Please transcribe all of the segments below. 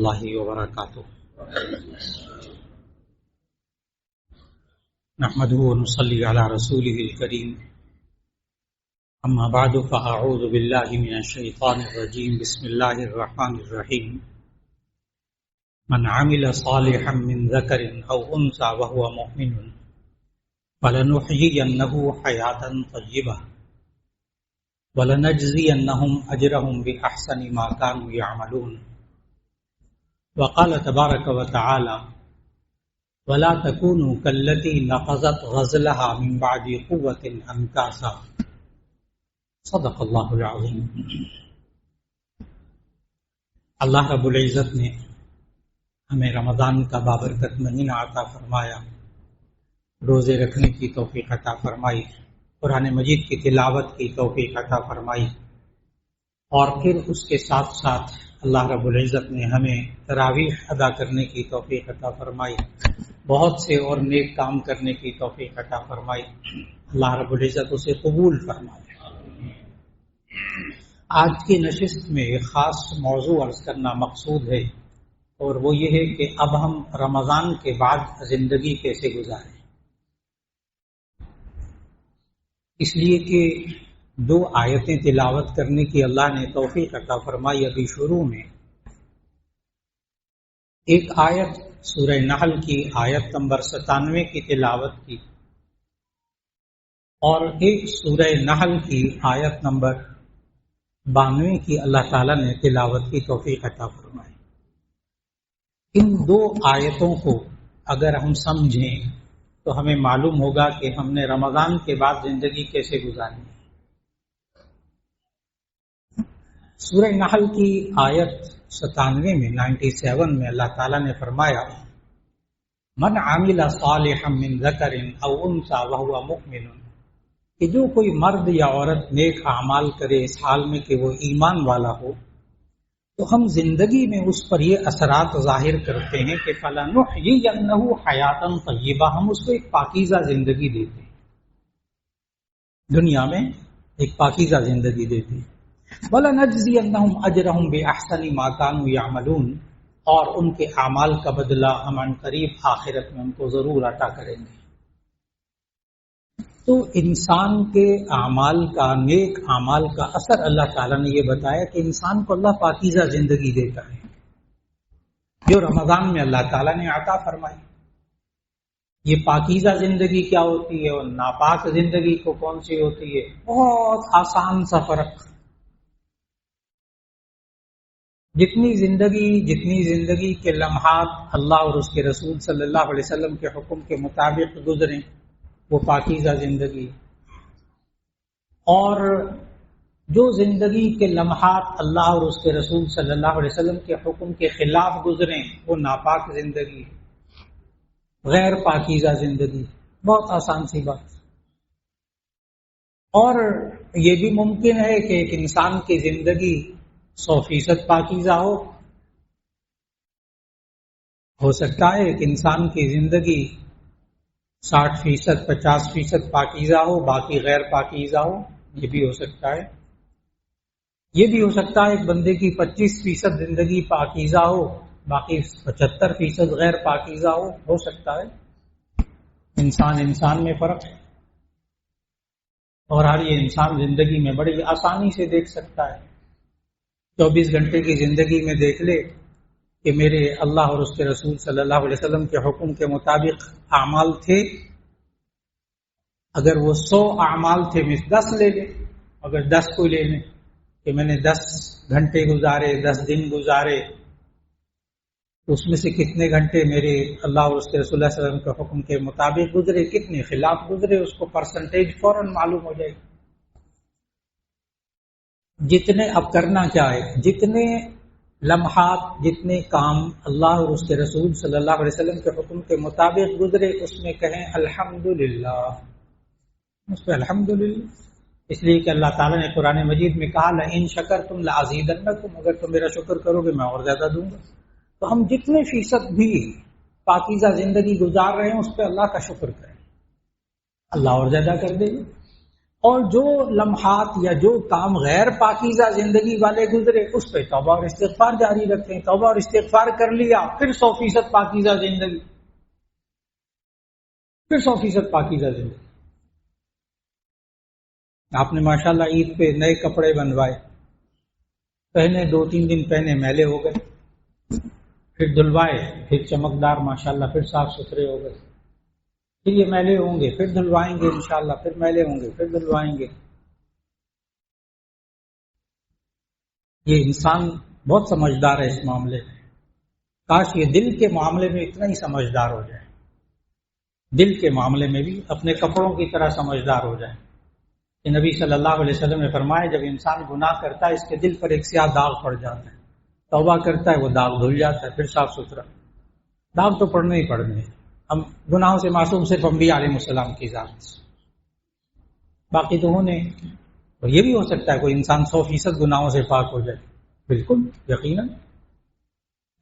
الله وبركاته. نحمده ونصلي على رسوله الكريم. أما بعد فأعوذ بالله من الشيطان الرجيم. بسم الله الرحمن الرحيم. من عمل صالحا من ذكر أو أنثى وهو مؤمن فلنحيينه حياة طيبة وَلَنَجْزِيَنَّهُمْ أَجْرَهُمْ بِأَحْسَنِ مَا كَانُوا يَعْمَلُونَ. وقال تبارك وتعالى وَلَا تَكُونُوا كَالَّتِي نَقَضَتْ غَزْلَهَا مِنْ بَعْدِ قُوَّةٍ أَنْكَاثًا. صدق اللہ العظیم. اللہ رب العزت نے ہمیں رمضان کا بابرکت مہینہ عطا فرمایا، روزے رکھنے کی توفیق عطا فرمائی، قرآن مجید کی تلاوت کی توفیق عطا فرمائی، اور پھر اس کے ساتھ ساتھ اللہ رب العزت نے ہمیں تراویح ادا کرنے کی توفیق عطا فرمائی، بہت سے اور نیک کام کرنے کی توفیق عطا فرمائی. اللہ رب العزت اسے قبول فرمائے. آج کی نشست میں ایک خاص موضوع عرض کرنا مقصود ہے، اور وہ یہ ہے کہ اب ہم رمضان کے بعد زندگی کیسے گزاریں. اس لیے کہ 2 آیتیں تلاوت کرنے کی اللہ نے توفیق عطا فرمائی. ابھی شروع میں ایک آیت سورہ نحل کی آیت نمبر 97 کی تلاوت کی، اور ایک سورہ نحل کی آیت نمبر 92 کی اللہ تعالیٰ نے تلاوت کی توفیق عطا فرمائی. ان 2 آیتوں کو اگر ہم سمجھیں تو ہمیں معلوم ہوگا کہ ہم نے رمضان کے بعد زندگی کیسے گزارنی ہے. سورہ نحل کی آیت 97 میں 97 میں اللہ تعالیٰ نے فرمایا من عامل صالحا من ذکر او انثى وهو مؤمن، کہ جو کوئی مرد یا عورت نیک اعمال کرے اس حال میں کہ وہ ایمان والا ہو، تو ہم زندگی میں اس پر یہ اثرات ظاہر کرتے ہیں کہ فَلَنُحْيِيَنَّهُ حَيَاةً طَيِّبَةً، ہم اس کو ایک پاکیزہ زندگی دیتے ہیں، دنیا میں ایک پاکیزہ زندگی دیتے ہیں. وَلَنَجْزِيَنَّهُمْ أَجْرَهُمْ بِأَحْسَنِ مَا كَانُوا يَعْمَلُونَ، اور ان کے اعمال کا بدلہ ہم ان قریب آخرت میں ان کو ضرور عطا کریں گے. تو انسان کے اعمال کا، نیک اعمال کا اثر اللہ تعالیٰ نے یہ بتایا کہ انسان کو اللہ پاکیزہ زندگی دیتا ہے، جو رمضان میں اللہ تعالیٰ نے عطا فرمائی. یہ پاکیزہ زندگی کیا ہوتی ہے اور ناپاک زندگی کو کون سی ہوتی ہے؟ بہت آسان سا فرق. جتنی زندگی کے لمحات اللہ اور اس کے رسول صلی اللہ علیہ وسلم کے حکم کے مطابق گزریں وہ پاکیزہ زندگی، اور جو زندگی کے لمحات اللہ اور اس کے رسول صلی اللہ علیہ وسلم کے حکم کے خلاف گزریں وہ ناپاک زندگی، غیر پاکیزہ زندگی. بہت آسان سی بات. اور یہ بھی ممکن ہے کہ ایک انسان کی زندگی 100% پاکیزہ ہو سکتا ہے ایک انسان کی زندگی 60%، 50% پاکیزہ ہو، باقی غیر پاکیزہ ہو. یہ بھی ہو سکتا ہے. یہ بھی ہو سکتا ہے ایک بندے کی 25% زندگی پاکیزہ ہو، باقی 75% غیر پاکیزہ ہو سکتا ہے. انسان میں فرق ہے، اور ہر یہ انسان زندگی میں بڑی آسانی سے دیکھ سکتا ہے. 24 گھنٹے کی زندگی میں دیکھ لے کہ میرے اللہ اور اس کے رسول صلی اللہ علیہ وسلم کے حکم کے مطابق اعمال تھے. اگر وہ 100 اعمال تھے میں 10 لے لیں، اگر 10 کو لے لیں کہ میں نے 10 گھنٹے گزارے، 10 دن گزارے، تو اس میں سے کتنے گھنٹے میرے اللہ اور اس کے رسول اللہ صلی اللہ علیہ وسلم کے حکم کے مطابق گزرے، کتنے خلاف گزرے، اس کو پرسنٹیج فوراً معلوم ہو جائے گی. جتنے اب کرنا کیا ہے، جتنے لمحات، جتنے کام اللہ اور اس کے رسول صلی اللہ علیہ وسلم کے حکم کے مطابق گزرے اس میں کہیں الحمدللہ، اس پہ الحمدللہ. اس لیے کہ اللہ تعالیٰ نے قرآن مجید میں کہا لئن شکرتم لأزیدنکم، اگر تم میرا شکر کرو گے میں اور زیادہ دوں گا. تو ہم جتنے فیصد بھی پاکیزہ زندگی گزار رہے ہیں اس پہ اللہ کا شکر کریں، اللہ اور زیادہ کر دے گا. اور جو لمحات یا جو کام غیر پاکیزہ زندگی والے گزرے اس پہ توبہ اور استغفار جاری رکھیں. توبہ اور استغفار کر لیا پھر 100% پاکیزہ زندگی، پھر 100% پاکیزہ زندگی. آپ نے ماشاءاللہ عید پہ نئے کپڑے بنوائے، پہنے 2-3 دن پہنے میلے ہو گئے، پھر دھلوائے پھر چمکدار ماشاءاللہ پھر صاف ستھرے ہو گئے، پھر یہ میلے ہوں گے پھر دھلوائیں گے انشاءاللہ، پھر میلے ہوں گے پھر دھلوائیں گے. یہ انسان بہت سمجھدار ہے اس معاملے میں. کاش یہ دل کے معاملے میں اتنا ہی سمجھدار ہو جائے، دل کے معاملے میں بھی اپنے کپڑوں کی طرح سمجھدار ہو جائے. کہ نبی صلی اللہ علیہ وسلم نے فرمایا جب انسان گناہ کرتا ہے اس کے دل پر ایک سیاہ داغ پڑ جاتا ہے، توبہ کرتا ہے وہ داغ دھل جاتا ہے پھر صاف ستھرا. داغ تو پڑنے ہی پڑنے ہیں. ہم گناہوں سے معصوم صرف انبیاء علیہ السلام کی ذات سے، باقی تو ہونے. اور یہ بھی ہو سکتا ہے کوئی انسان 100% گناہوں سے پاک ہو جائے، بالکل یقیناً.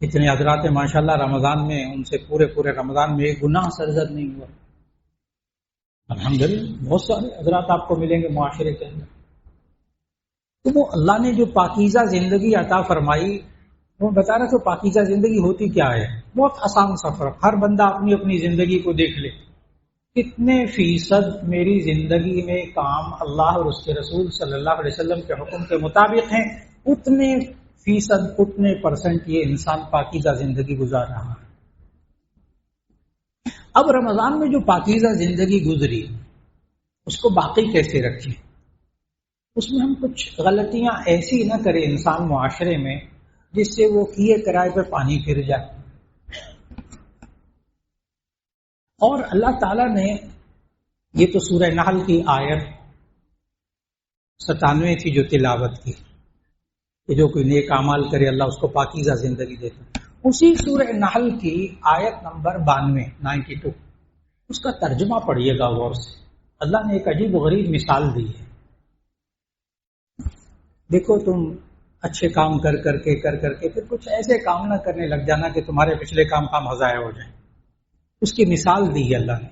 اتنے حضرات ماشاءاللہ رمضان میں ان سے پورے رمضان میں ایک گناہ سرزد نہیں ہوا. الحمدللہ بہت سارے حضرات آپ کو ملیں گے معاشرے کے اندر. تو وہ اللہ نے جو پاکیزہ زندگی عطا فرمائی، وہ بتا رہا تو پاکیزہ زندگی ہوتی کیا ہے. بہت آسان سفر. ہر بندہ اپنی اپنی زندگی کو دیکھ لے، کتنے فیصد میری زندگی میں کام اللہ اور اس کے رسول صلی اللہ علیہ وسلم کے حکم کے مطابق ہیں، اتنے فیصد اتنے پرسنٹ یہ انسان پاکیزہ زندگی گزار رہا ہے. اب رمضان میں جو پاکیزہ زندگی گزری اس کو باقی کیسے رکھیں؟ اس میں ہم کچھ غلطیاں ایسی نہ کرے انسان معاشرے میں جس سے وہ کیے کرائے پہ پانی پھر جائے. اور اللہ تعالیٰ نے یہ تو سورہ نحل کی آیت 97 تھی جو تلاوت کی کہ جو کوئی نیک اعمال کرے اللہ اس کو پاکیزہ زندگی دیتا ہے. اسی سورہ نحل کی آیت نمبر 92 اس کا ترجمہ پڑھیے گا غور سے. اللہ نے ایک عجیب و غریب مثال دی ہے. دیکھو تم اچھے کام کر کر کے پھر کچھ ایسے کام نہ کرنے لگ جانا کہ تمہارے پچھلے کام ضائع ہو جائیں. اس کی مثال دی ہے اللہ نے.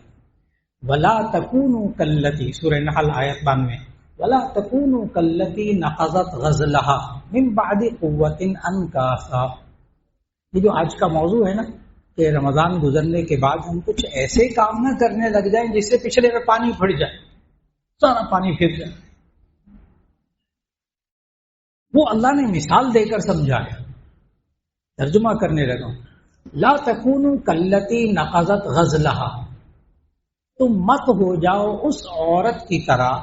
ولا تکونوا کلتی، سورہ نحل آیت 92. ولا تکونوا کلتی نقضت غزلها من بعد قوت انکاسا. یہ جو آج کا موضوع ہے نا کہ رمضان گزرنے کے بعد ہم کچھ ایسے کام نہ کرنے لگ جائیں جس سے پچھلے میں پانی پھٹ جائے، سارا پانی پھر جائے. وہ اللہ نے مثال دے کر سمجھایا. ترجمہ کرنے لگا. لا تکونوا کلتی نقضت غزلها، تم مت ہو جاؤ اس عورت کی طرح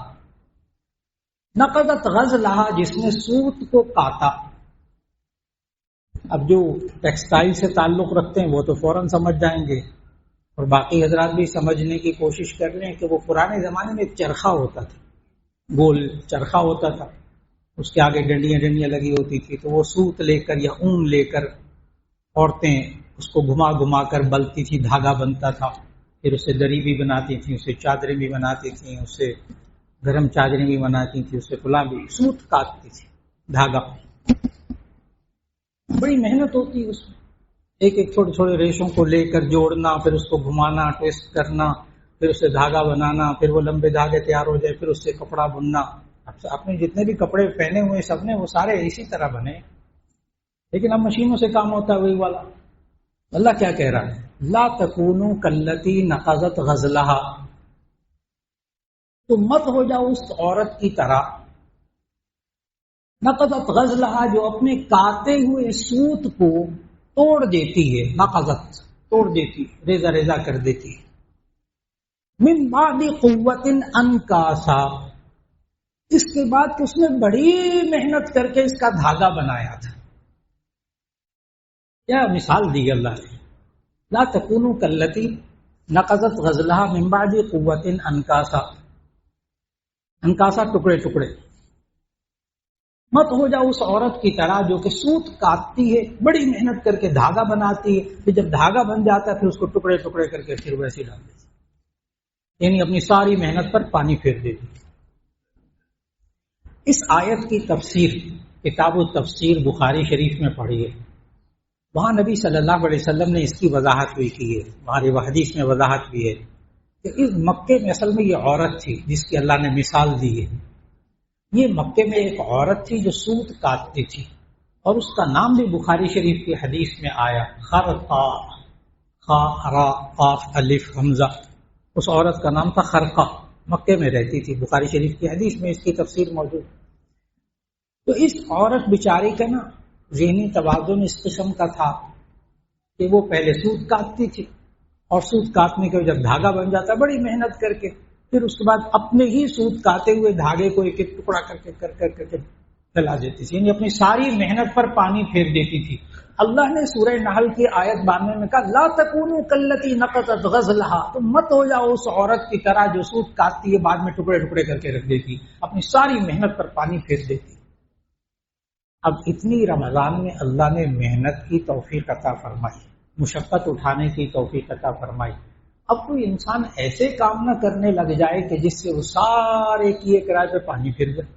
نقضت غزلها جس نے سوت کو کاٹا. اب جو ٹیکسٹائل سے تعلق رکھتے ہیں وہ تو فوراً سمجھ جائیں گے، اور باقی حضرات بھی سمجھنے کی کوشش کر رہے ہیں کہ وہ پرانے زمانے میں ایک چرخہ ہوتا تھا، گول چرخہ ہوتا تھا، اس کے آگے ڈنڈیاں لگی ہوتی تھی. تو وہ سوت لے کر یا اون لے کر عورتیں اس کو گھما گھما کر بلتی تھی، دھاگا بنتا تھا، پھر اسے دری بھی بناتی تھیں، اسے چادریں بھی بناتی تھیں، اسے گرم چادریں بھی بناتی تھیں، اسے فلاں بھی. سوت کاٹتی تھی، دھاگا. بڑی محنت ہوتی ہے اس میں، ایک ایک چھوٹے چھوٹے ریشوں کو لے کر جوڑنا، پھر اس کو گھمانا، ٹویسٹ کرنا، پھر اسے دھاگا بنانا، پھر وہ لمبے دھاگے تیار ہو جائے، پھر اس سے کپڑا بننا. آپ نے جتنے بھی کپڑے پہنے ہوئے سب نے وہ سارے اسی طرح بنے، لیکن اب مشینوں سے کام ہوتا ہے وہی والا. اللہ کیا کہہ رہا ہے؟ لا تکونوا کلتی نقضت غزلها، تم مت ہو جاؤ اس عورت کی طرح نقضت غزلها جو اپنے کاتے ہوئے سوت کو توڑ دیتی ہے. نقضت توڑ دیتی، ریزہ ریزہ کر دیتی ہے. من بعد قوت انکاسا، اس کے بعد کہ اس نے بڑی محنت کر کے اس کا دھاگا بنایا تھا. کیا مثال دی اللہ نے. لا تکونوا کلتی نقضت غزلها من بعد قوت انکاسا. انکاسا ٹکڑے ٹکڑے. مت ہو جاؤ اس عورت کی طرح جو کہ سوت کاٹتی ہے، بڑی محنت کر کے دھاگا بناتی ہے، پھر جب دھاگا بن جاتا ہے پھر اس کو ٹکڑے ٹکڑے کر کے پھر ویسے ڈال دیتی، یعنی اپنی ساری محنت پر پانی پھیر دیتی. اس آیت کی تفسیر کتاب التفسیر بخاری شریف میں پڑھی ہے. وہاں نبی صلی اللہ علیہ وسلم نے اس کی وضاحت بھی کی ہے، ہماری حدیث میں وضاحت بھی ہے کہ اس مکے میں اصل میں یہ عورت تھی جس کی اللہ نے مثال دی ہے. یہ مکے میں ایک عورت تھی جو سوت کاٹتی تھی، اور اس کا نام بھی بخاری شریف کی حدیث میں آیا، خرقہ، خا را قاف الف حمزہ. اس عورت کا نام تھا خرقہ، مکے میں رہتی تھی، بخاری شریف کی حدیث میں اس کی تفسیر موجود. تو اس عورت بیچاری کا نا ذہنی توازن اس قسم کا تھا کہ وہ پہلے سوت کاٹتی تھی، اور سوت کاٹنے کے جب دھاگا بن جاتا بڑی محنت کر کے، پھر اس کے بعد اپنے ہی سوت کاٹے ہوئے دھاگے کو ایک ایک ٹکڑا کر کے پھیلا دیتی تھی، یعنی اپنی ساری محنت پر پانی پھیر دیتی تھی. اللہ نے سورہ نحل کی آیت 92 میں کہا لا تکونوا کاللتی نقضت غزلھا، تم مت ہو جاؤ اس عورت کی طرح جو سوت کاٹتی ہے بعد میں ٹکڑے ٹکڑے کر کے رکھ دیتی، اپنی ساری محنت پر پانی پھیر دیتی. اب اتنی رمضان میں اللہ نے محنت کی توفیق عطا فرمائی، مشقت اٹھانے کی توفیق عطا فرمائی. اب کوئی انسان ایسے کام نہ کرنے لگ جائے کہ جس سے وہ سارے کیے کرائے پہ پانی پھر جائے.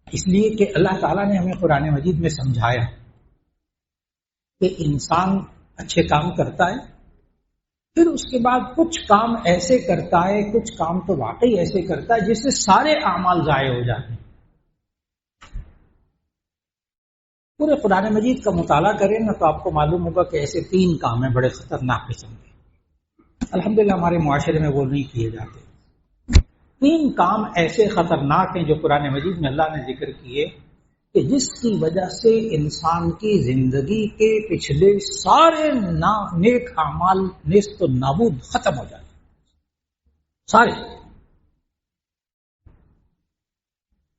اس لیے کہ اللہ تعالیٰ نے ہمیں قرآن مجید میں سمجھایا کہ انسان اچھے کام کرتا ہے، پھر اس کے بعد کچھ کام ایسے کرتا ہے، کچھ کام تو واقعی ایسے کرتا ہے جس سے سارے اعمال ضائع ہو جاتے ہیں. پورے قرآن مجید کا مطالعہ کریں نا تو آپ کو معلوم ہوگا کہ ایسے 3 کام ہیں بڑے خطرناک قسم کے، الحمدللہ ہمارے معاشرے میں وہ نہیں کیے جاتے. 3 کام ایسے خطرناک ہیں جو قرآن مجید میں اللہ نے ذکر کیے کہ جس کی وجہ سے انسان کی زندگی کے پچھلے سارے نیک اعمال نیست و نابود ختم ہو جاتے سارے.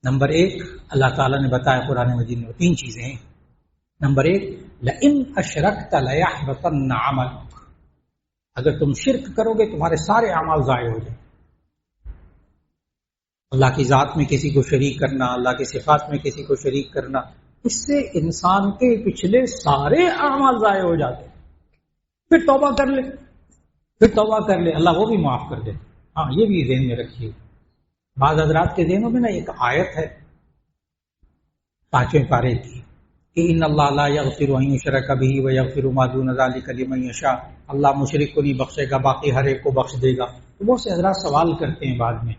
نمبر 1 اللہ تعالیٰ نے بتایا قرآن مجید میں 3 چیزیں ہیں. نمبر 1 لئن اشرکت لیحبطن عملک، اگر تم شرک کرو گے تمہارے سارے اعمال ضائع ہو جائیں. اللہ کی ذات میں کسی کو شریک کرنا، اللہ کی صفات میں کسی کو شریک کرنا، اس سے انسان کے پچھلے سارے اعمال ضائع ہو جاتے ہیں. پھر توبہ کر لے اللہ وہ بھی معاف کر دے. ہاں یہ بھی ذہن میں رکھیے. بعض حضرات کے ذہنوں میں نا ایک آیت ہے 5ویں پارے کی کہ ان اللہ لا یغفر ان یشرک بہ ویغفر ما دون ذلک لمن یشاء، اللہ مشرک کو نہیں بخشے گا باقی ہر ایک کو بخش دے گا. تو بہت سے حضرات سوال کرتے ہیں بعد میں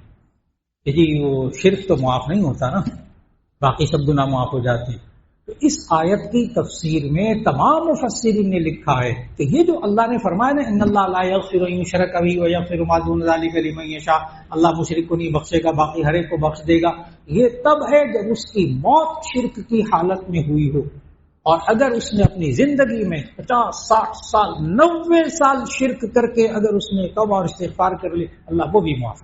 کہ جی وہ شرک تو معاف نہیں ہوتا نا، باقی سب گناہ معاف ہو جاتے ہیں. تو اس آیت کی تفسیر میں تمام مفسرین نے لکھا ہے کہ یہ جو اللہ نے فرمایا نا ان اللہ لا یغفر ان یشرک بہ ویغفر ما دون ذلک لمن یشاء، اللہ مشرک کو نہیں بخشے گا باقی ہر ایک کو بخش دے گا، یہ تب ہے جب اس کی موت شرک کی حالت میں ہوئی ہو. اور اگر اس نے اپنی زندگی میں 50 60 سال 90 سال شرک کر کے اگر اس نے توبہ اور استغفار کر لی، اللہ وہ بھی معاف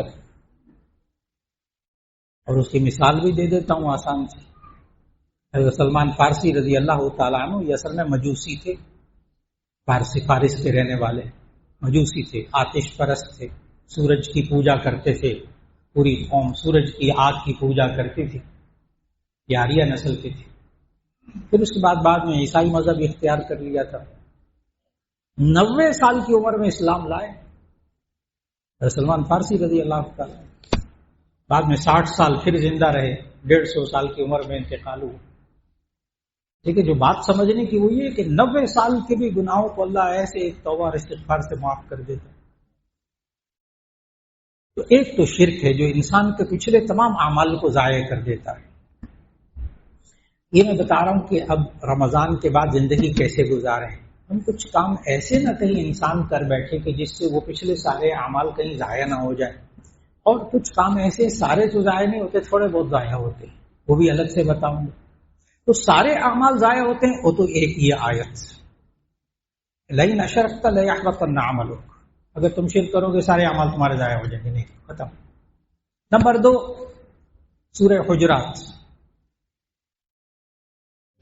کرے. اور اس کی مثال بھی دے دیتا ہوں آسان سے. حضرت سلمان فارسی رضی اللہ تعالیٰ عنہ یہ اصل میں مجوسی تھے، فارس کے رہنے والے مجوسی تھے، آتش پرست تھے، سورج کی پوجا کرتے تھے. پوری قوم سورج کی آگ کی پوجا کرتی تھی، یہ آریہ نسل کے تھے. پھر اس کے بعد میں عیسائی مذہب اختیار کر لیا تھا. 90 سال کی عمر میں اسلام لائے حضرت سلمان فارسی رضی اللہ تعالیٰ. بعد میں 60 سال پھر زندہ رہے، 150 سال کی عمر میں انتقال ہوا. ٹھیک ہے، جو بات سمجھنے کی وہ یہ کہ 90 سال کے بھی گناہوں کو اللہ ایسے ایک توبہ اور استغفار سے معاف کر دیتا. تو ایک تو شرک ہے جو انسان کے پچھلے تمام اعمال کو ضائع کر دیتا ہے. یہ میں بتا رہا ہوں کہ اب رمضان کے بعد زندگی کیسے گزاریں. ہم کچھ کام ایسے نہ کہیں انسان کر بیٹھے کہ جس سے وہ پچھلے سارے اعمال کہیں ضائع نہ ہو جائے، اور کچھ کام ایسے سارے تو ضائع نہیں ہوتے، تھوڑے بہت ضائع ہوتے ہیں، وہ بھی الگ سے بتاؤں گا. تو سارے اعمال ضائع ہوتے ہیں، وہ تو ایک یہ آیت لئن اشرکت لیحبطن عملک، اگر تم شرک کرو گے سارے اعمال تمہارے ضائع ہو جائیں گے، نہیں ختم. نمبر 2 سورہ حجرات،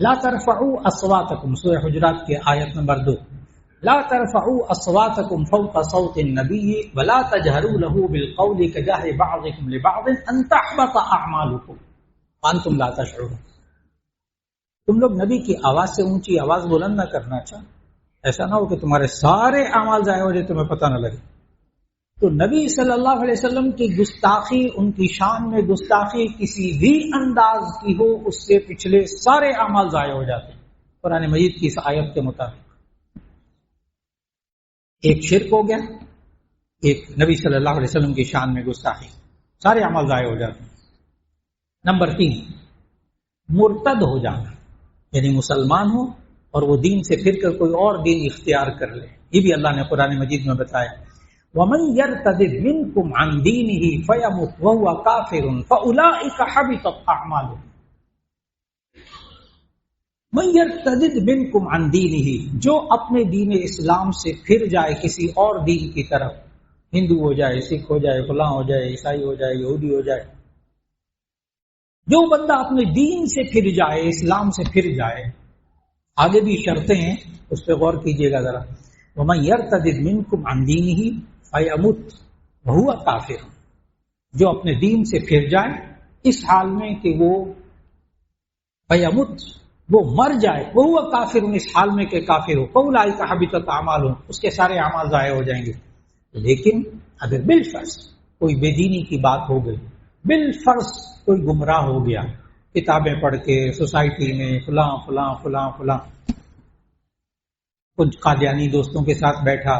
لا ترفعوا اصواتکم، سورہ حجرات کی آیت نمبر 2، لا ترفعوا اصواتکم فوق صوت النبی ولا تجهروا له بالقول كجهر بعضكم لبعض ان تحبط اعمالکم وانتم لا تشعرون. تم لوگ نبی کی آواز سے اونچی آواز بلند نہ کرنا چاہو، ایسا نہ ہو کہ تمہارے سارے اعمال ضائع ہو جائے تمہیں پتہ نہ لگے. تو نبی صلی اللہ علیہ وسلم کی گستاخی، ان کی شان میں گستاخی کسی بھی انداز کی ہو، اس سے پچھلے سارے اعمال ضائع ہو جاتے ہیں. قرآن مجید کی اس آیت کے مطابق ایک شرک ہو گیا، ایک نبی صلی اللہ علیہ وسلم کی شان میں گستاخی، سارے عمل ضائع ہو جاتے ہیں۔ نمبر 3، مرتد ہو جانا، یعنی مسلمان ہو اور وہ دین سے پھر کر کوئی اور دین اختیار کر لے، یہ بھی اللہ نے قرآن مجید میں بتایا۔ وَمَن يَرْتَدِدْ مِنْكُمْ عَنْ دِينِهِ فَيَمُتْ وَهُوَ كَافِرٌ فَأُولَئِكَ حَبِطَتْ أَعْمَالُهُمْ۔ مَن يَرْتَدِدْ مِنْكُمْ عَنْ دِينِهِ، جو اپنے دین اسلام سے پھر جائے کسی اور دین کی طرف، ہندو ہو جائے، سکھ ہو جائے، فلاں ہو جائے، عیسائی ہو جائے، یہودی ہو جائے، جو بندہ اپنے دین سے پھر جائے، اسلام سے پھر جائے، آگے بھی شرطیں ہیں، اس پہ غور کیجئے گا ذرا۔ وَمَن يَرْتَدِدْ مِنْكُمْ عَنْ دِينِهِ فَيَمُتْ وَهُوَ كَافِرٌ، جو اپنے دین سے پھر جائے اس حال میں کہ وہ فَيَمُتْ، وہ مر جائے، وَهُوَ كَافِرٌ، اس حال میں کہ کافر ہو، فَأُولَئِكَ حَبِطَتْ أَعْمَالُهُمْ، اس کے سارے اعمال ضائع ہو جائیں گے۔ لیکن اگر بالفرض کوئی بے دینی کی بات ہو گئی، بالفرض کوئی گمراہ ہو گیا، کتابیں پڑھ کے سوسائٹی میں فلاں فلاں فلاں فلاں، کچھ قادیانی دوستوں کے ساتھ بیٹھا،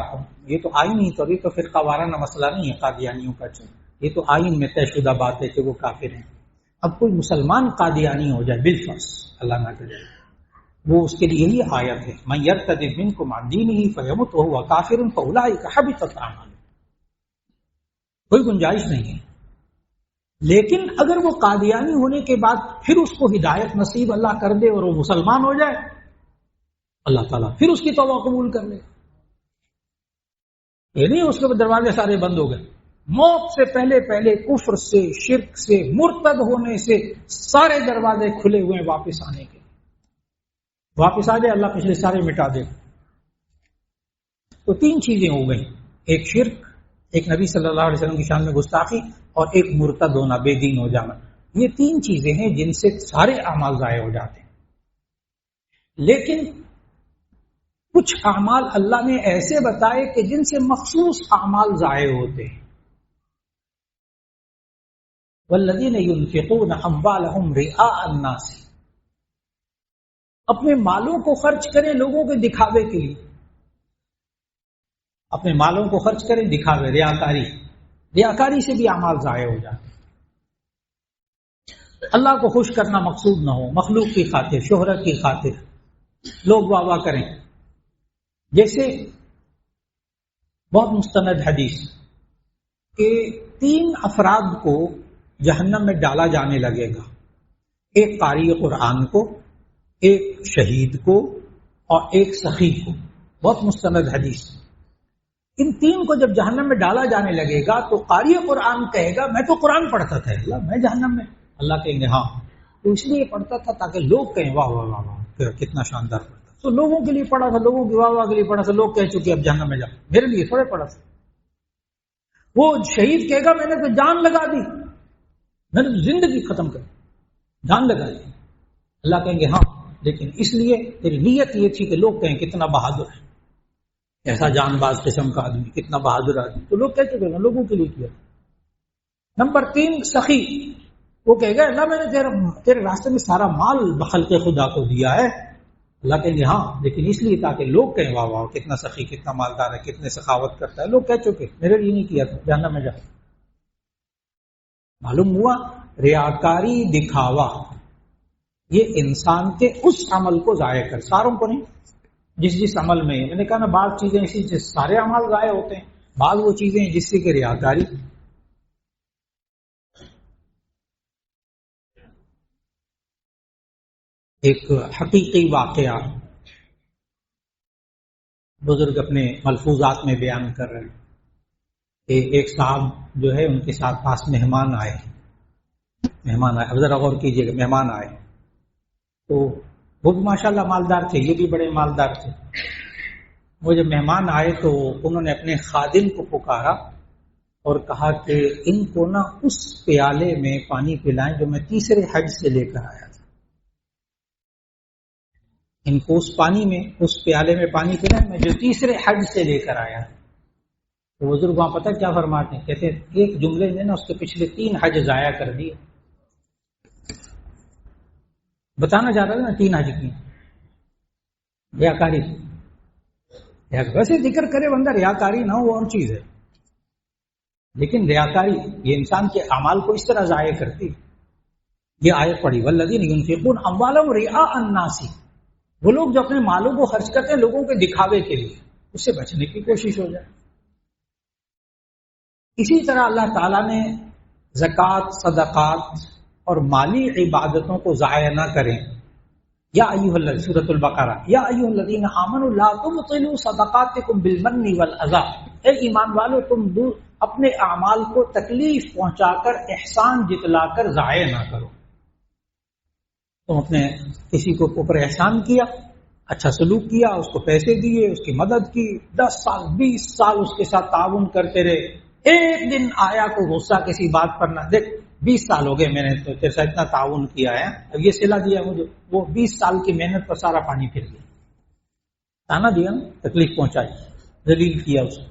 یہ تو آئین ہی تو، یہ تو فرقہ وارانہ مسئلہ نہیں ہے قادیانیوں کا، یہ تو آئین میں طے شدہ بات ہے کہ وہ کافر ہیں۔ اب کوئی مسلمان قادیانی ہو جائے بالفرض، اللہ نہ کرے، وہ اس کے لیے یہی آیت ہے، من یرتد منکم عن دینہ فیمت وہو کافر فاولئک حبطت اعمالہم، کوئی گنجائش نہیں ہے۔ لیکن اگر وہ قادیانی ہونے کے بعد پھر اس کو ہدایت نصیب اللہ کر دے اور وہ مسلمان ہو جائے، اللہ تعالیٰ پھر اس کی توبہ قبول کر لے۔ یہ نہیں اس کے دروازے سارے بند ہو گئے، موت سے پہلے پہلے کفر سے، شرک سے، مرتد ہونے سے سارے دروازے کھلے ہوئے ہیں واپس آنے کے، واپس آ جائے، اللہ پچھلے سارے مٹا دے۔ تو 3 چیزیں ہو گئیں، ایک شرک، ایک نبی صلی اللہ علیہ وسلم کی شان میں گستاخی، اور ایک مرتد ہونا، بے دین ہو جانا۔ یہ 3 چیزیں ہیں جن سے سارے اعمال ضائع ہو جاتے ہیں۔ لیکن کچھ اعمال اللہ نے ایسے بتائے کہ جن سے مخصوص اعمال ضائع ہوتے ہیں۔ والذین ينفقون اموالهم رئاء الناس، اپنے مالوں کو خرچ کریں لوگوں کے دکھاوے کے لیے، اپنے مالوں کو خرچ کریں دکھاوے، ریاکاری سے بھی اعمال ضائع ہو جاتے ہیں۔ اللہ کو خوش کرنا مقصود نہ ہو، مخلوق کی خاطر، شہرت کی خاطر لوگ واہ واہ کریں۔ جیسے بہت مستند حدیث کہ 3 افراد کو جہنم میں ڈالا جانے لگے گا، ایک قاری قرآن کو، ایک شہید کو، اور ایک سخی کو، بہت مستند حدیث۔ ان 3 کو جب جہنم میں ڈالا جانے لگے گا تو قاری قرآن کہے گا میں تو قرآن پڑھتا تھا، اللہ میں جہنم میں؟ اللہ کہیں گے ہاں، تو اس لیے پڑھتا تھا تاکہ لوگ کہیں واہ واہ واہ واہ کتنا شاندار پڑھتا، تو لوگوں کے لیے پڑھا تھا، لوگوں کی واہ واہ کے لیے پڑھا تھا، لوگ کہہ چکے اب جہنم میں جا، میرے لیے تھوڑے پڑھا تھا۔ وہ شہید کہے گا میں نے تو جان لگا دی، میں نے زندگی ختم کر، جان لگا دی۔ اللہ کہیں گے ہاں، لیکن اس لیے تیری نیت یہ تھی کہ لوگ کہیں کتنا بہادر ہے، ایسا جان باز قسم کا آدمی، کتنا بہادر آدمی، تو لوگ کہہ چکے ہیں لوگوں کے لیے کیا۔ نمبر 3 سخی، وہ کہے گا اللہ میں نے تیرے راستے میں سارا مال بخلق خدا کو دیا ہے، اللہ کہیں گے ہاں، لیکن اس لیے تاکہ لوگ کہیں واہ واہ کتنا سخی، کتنا مالدار ہے، کتنے سخاوت کرتا ہے، لوگ کہہ چکے میرے لیے نہیں کیا تھا، جہنم میں جا۔ معلوم ہوا ریاکاری، دکھاوا، یہ انسان کے اس عمل کو ضائع کر، ساروں کو نہیں، جس عمل میں، میں نے کہا نا بعض چیزیں ایسی جس سارے عمل ضائع ہوتے ہیں، بعض وہ چیزیں جس سے کہ ریاکاری۔ ایک حقیقی واقعہ بزرگ اپنے ملفوظات میں بیان کر رہے ہیں کہ ایک صاحب جو ہے ان کے ساتھ پاس مہمان آئے، اب ذرا غور کیجیے گا، مہمان آئے تو وہ بھی ماشاءاللہ مالدار تھے، یہ بھی بڑے مالدار تھے۔ وہ جب مہمان آئے تو انہوں نے اپنے خادم کو پکارا اور کہا کہ ان کو نا اس پیالے میں پانی پلائیں جو میں تیسرے حج سے لے کر آیا تھا، ان کو اس پیالے میں پانی پلائیں میں جو تیسرے حج سے لے کر آیا تھا۔ تو بزرگ وہاں پتہ کیا فرماتے ہیں، کہتے ہیں ایک جملے نے نا اس کے پچھلے 3 حج ضائع کر دیے۔ بتانا چاہ رہا تھا نا 3 حج کی، ریاکاری ویسے ذکر کرے بندہ ریاکاری نہ ہو اور چیز ہے، لیکن ریاکاری یہ انسان کے اعمال کو اس طرح ضائع کرتی ہے۔ یہ آیت پڑھی والذین ينفقون اموالهم رئاء الناس، وہ لوگ جو اپنے مالوں کو خرچ کرتے ہیں لوگوں کے دکھاوے کے لیے، اس سے بچنے کی کوشش ہو جائے۔ اسی طرح اللہ تعالیٰ نے زکوٰۃ، صدقات اور مالی عبادتوں کو ضائع نہ کریں۔ یا ایھا الذین، سورۃ البقرہ، یا ایھا الذین آمنوا لا تبطلوا صدقاتکم بالمن والاذی، اے ایمان والو تم اپنے اعمال کو تکلیف پہنچا کر، احسان جتلا کر ضائع نہ کرو۔ تم اپنے کسی کو اوپر احسان کیا، اچھا سلوک کیا، اس کو پیسے دیے، اس کی مدد کی، 10 سال 20 سال اس کے ساتھ تعاون کرتے رہے، ایک دن آیا کو غصہ کسی بات پر نہ، دیکھ 20 سال ہو گئے میں نے تو تیرے ساتھ اتنا تعاون کیا ہے، اب یہ صلہ دیا مجھے، وہ 20 سال کی محنت پر سارا پانی پھر گیا، تانا دیا نا، تکلیف پہنچائی، ذلیل کیا اسے۔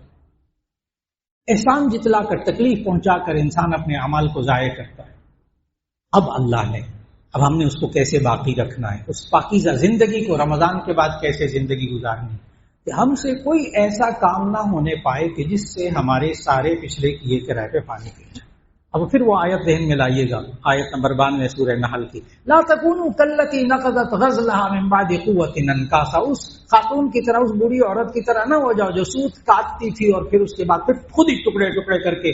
احسان جتلا کر، تکلیف پہنچا کر انسان اپنے اعمال کو ضائع کرتا ہے۔ اب اللہ نے، اب ہم نے اس کو کیسے باقی رکھنا ہے، اس پاکیزہ زندگی کو رمضان کے بعد کیسے زندگی گزارنی ہے کہ ہم سے کوئی ایسا کام نہ ہونے پائے کہ جس سے ہمارے سارے پچھلے کیے کے رہ پہ پانی پی جائے۔ اب پھر وہ آیت ذہن میں لائیے گا، آیت نمبر 92 سورہ نحل کی، لا تکونوا کالتی نقضت غزلها من بعد قوة انکاسا، اس خاتون کی طرح، اس بوڑھی عورت کی طرح نہ ہو جاؤ جو سوت کاٹتی تھی اور پھر اس کے بعد پھر خود ہی ٹکڑے ٹکڑے کر کے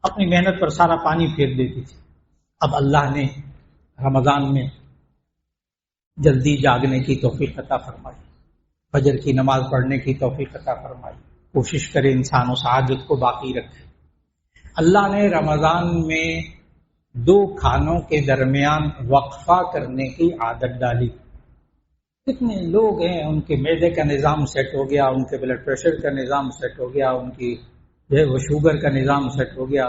اپنی محنت پر سارا پانی پھیر دیتی تھی۔ اب اللہ نے رمضان میں جلدی جاگنے کی توفیق عطا فرمائی، فجر کی نماز پڑھنے کی توفیق عطا فرمائی، کوشش کرے انسان اس عادت کو باقی رکھے۔ اللہ نے رمضان میں 2 کھانوں کے درمیان وقفہ کرنے کی عادت ڈالی۔ کتنے لوگ ہیں ان کے معدے کا نظام سیٹ ہو گیا، ان کے بلڈ پریشر کا نظام سیٹ ہو گیا، ان کی جو ہے وہ شوگر کا نظام سیٹ ہو گیا،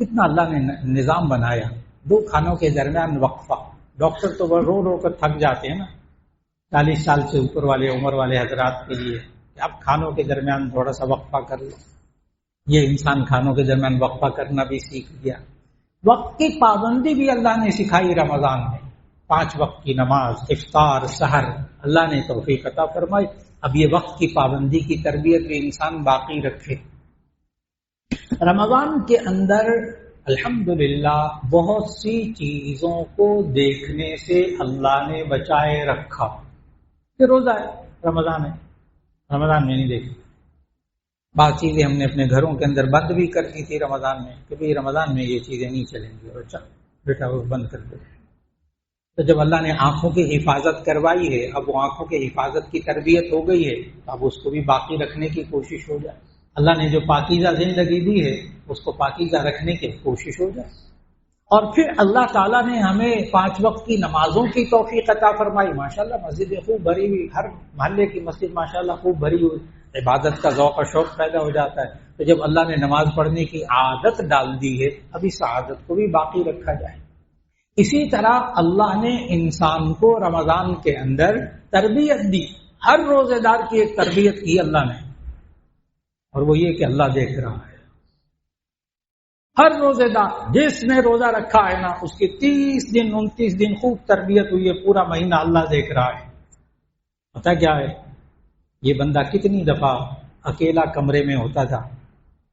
کتنا اللہ نے نظام بنایا۔ 2 کھانوں کے درمیان وقفہ، ڈاکٹر تو وہ رو رو کر تھک جاتے ہیں نا 40 سال سے اوپر والے عمر والے حضرات کے لیے، کہ اب کھانوں کے درمیان تھوڑا سا وقفہ کر لو۔ یہ انسان کھانوں کے درمیان وقفہ کرنا بھی سیکھ گیا۔ وقت کی پابندی بھی اللہ نے سکھائی رمضان میں، 5 وقت کی نماز، افطار، سحر، اللہ نے توفیق عطا فرمائی۔ اب یہ وقت کی پابندی کی تربیت بھی انسان باقی رکھے۔ رمضان کے اندر الحمدللہ بہت سی چیزوں کو دیکھنے سے اللہ نے بچائے رکھا۔ یہ روزہ ہے، رمضان ہے، رمضان میں نہیں دیکھی۔ بعض چیزیں ہم نے اپنے گھروں کے اندر بند بھی کر دی تھی رمضان میں، کہ بھئی رمضان میں یہ چیزیں نہیں چلیں گی، اور اچھا بیٹا وہ بند کر دو۔ تو جب اللہ نے آنکھوں کی حفاظت کروائی ہے، اب وہ آنکھوں کی حفاظت کی تربیت ہو گئی ہے، اب اس کو بھی باقی رکھنے کی کوشش ہو جائے۔ اللہ نے جو پاکیزہ زندگی دی ہے اس کو پاکیزہ رکھنے کی کوشش ہو جائے۔ اور پھر اللہ تعالیٰ نے ہمیں 5 وقت کی نمازوں کی توفیق عطا فرمائی۔ ماشاءاللہ مسجد خوب بھری ہوئی، ہر محلے کی مسجد ماشاءاللہ خوب بھری ہوئی، عبادت کا ذوق اور شوق پیدا ہو جاتا ہے۔ تو جب اللہ نے نماز پڑھنے کی عادت ڈال دی ہے، اب اس عادت کو بھی باقی رکھا جائے۔ اسی طرح اللہ نے انسان کو رمضان کے اندر تربیت دی، ہر روزے دار کی ایک تربیت کی اللہ نے، اور وہ یہ کہ اللہ دیکھ رہا ہے۔ ہر روزے دار جس نے روزہ رکھا ہے نا، اس کی 30 دن 29 دن خوب تربیت ہوئی ہے، پورا مہینہ اللہ دیکھ رہا ہے۔ پتہ کیا ہے، یہ بندہ کتنی دفعہ اکیلا کمرے میں ہوتا تھا،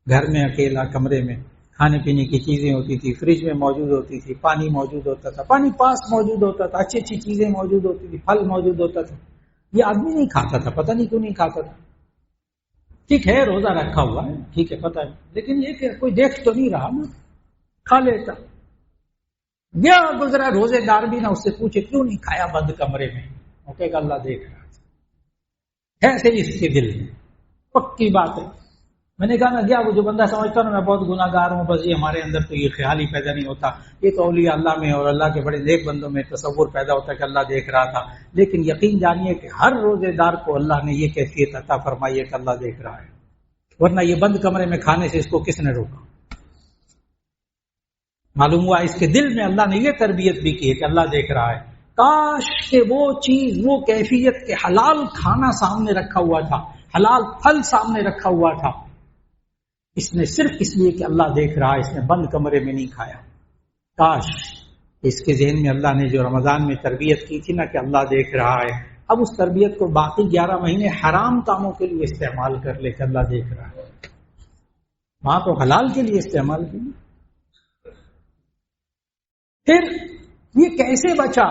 گھر میں اکیلا کمرے میں، کھانے پینے کی چیزیں ہوتی تھی، فریج میں موجود ہوتی تھی، پانی موجود ہوتا تھا، پانی پاس موجود ہوتا تھا، اچھی اچھی چیزیں موجود ہوتی تھی، پھل موجود ہوتا تھا، یہ آدمی نہیں کھاتا تھا، پتہ نہیں کیوں نہیں کھاتا تھا۔ ٹھیک ہے روزہ رکھا ہوا ہے، ٹھیک ہے پتہ ہے، لیکن یہ کہ کوئی دیکھ تو نہیں رہا نا، کھا لیتا۔ گیا گزرا روزے دار بھی نہ اس سے پوچھے کیوں نہیں کھایا بند کمرے میں، وہ کہے گا اللہ دیکھ رہا ہے، ایسے ہی اس کے دل میں پکی بات ہے۔ میں نے کہا نا گیا وہ جو بندہ سمجھتا نا میں بہت گناہ گار ہوں، بس یہ ہمارے اندر تو یہ خیال ہی پیدا نہیں ہوتا، یہ تو اولیاء اللہ میں اور اللہ کے بڑے نیک بندوں میں تصور پیدا ہوتا ہے کہ اللہ دیکھ رہا تھا، لیکن یقین جانیے کہ ہر روزے دار کو اللہ نے یہ کیفیت عطا فرمائی ہے کہ اللہ دیکھ رہا ہے، ورنہ یہ بند کمرے میں کھانے سے اس کو کس نے روکا؟ معلوم ہوا اس کے دل میں اللہ نے یہ تربیت بھی کی ہے کہ اللہ دیکھ رہا ہے۔ کاش کہ وہ چیز، وہ کیفیت کے حلال کھانا سامنے رکھا ہوا تھا، حلال پھل سامنے رکھا ہوا تھا، اس نے صرف اس لیے کہ اللہ دیکھ رہا ہے اس نے بند کمرے میں نہیں کھایا۔ کاش اس کے ذہن میں اللہ نے جو رمضان میں تربیت کی تھی نا کہ اللہ دیکھ رہا ہے، اب اس تربیت کو باقی 11 مہینے حرام کاموں کے لیے استعمال کر لے کہ اللہ دیکھ رہا ہے، وہاں تو حلال کے لیے استعمال کی۔ پھر یہ کیسے بچا؟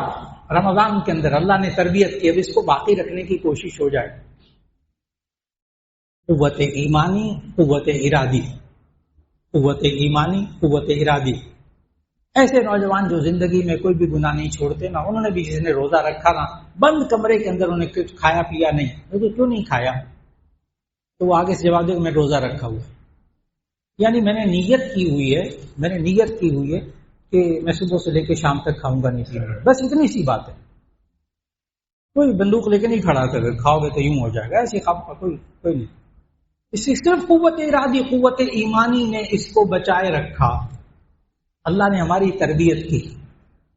رمضان کے اندر اللہ نے تربیت کی، اب اس کو باقی رکھنے کی کوشش ہو جائے۔ قوت ایمانی، قوت ارادی، قوت ایمانی، قوت ارادی۔ ایسے نوجوان جو زندگی میں کوئی بھی گناہ نہیں چھوڑتے نا، انہوں نے بھی جس نے روزہ رکھا نا، بند کمرے کے اندر انہیں کچھ کھایا پیا نہیں، تو کیوں نہیں کھایا؟ تو وہ آگے سے جواب دے کہ میں روزہ رکھا ہوا ہے، یعنی میں نے نیت کی ہوئی ہے کہ میں صبح سے لے کے شام تک کھاؤں گا نہیں پیوں گا، بس اتنی سی بات ہے۔ کوئی بندوق لے کے نہیں کھڑا کر کھاؤ گے تو یوں ہو جائے گا، ایسی کوئی نہیں۔ اس سے صرف قوت ارادی، قوت ایمانی نے اس کو بچائے رکھا۔ اللہ نے ہماری تربیت کی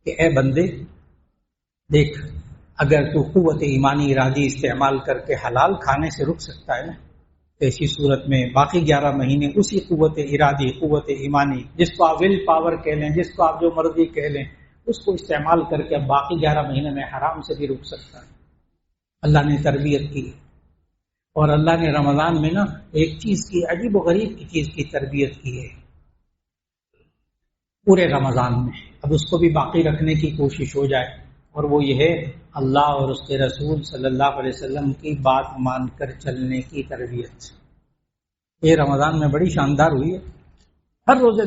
کہ اے بندے دیکھ، اگر تو قوت ایمانی ارادی استعمال کر کے حلال کھانے سے رک سکتا ہے نا، تو ایسی صورت میں باقی 11 مہینے اسی قوت ارادی، قوت ایمانی، جس کو آپ ول پاور کہہ لیں، جس کو آپ جو مرضی کہہ لیں، اس کو استعمال کر کے اب باقی 11 مہینے میں حرام سے بھی رک سکتا ہے۔ اللہ نے تربیت کی، اور اللہ نے رمضان میں نا ایک چیز کی، عجیب و غریب کی چیز کی تربیت کی ہے پورے رمضان میں، اب اس کو بھی باقی رکھنے کی کوشش ہو جائے، اور وہ یہ ہے اللہ اور اس کے رسول صلی اللہ علیہ وسلم کی بات مان کر چلنے کی تربیت۔ یہ رمضان میں بڑی شاندار ہوئی ہے، ہر روزے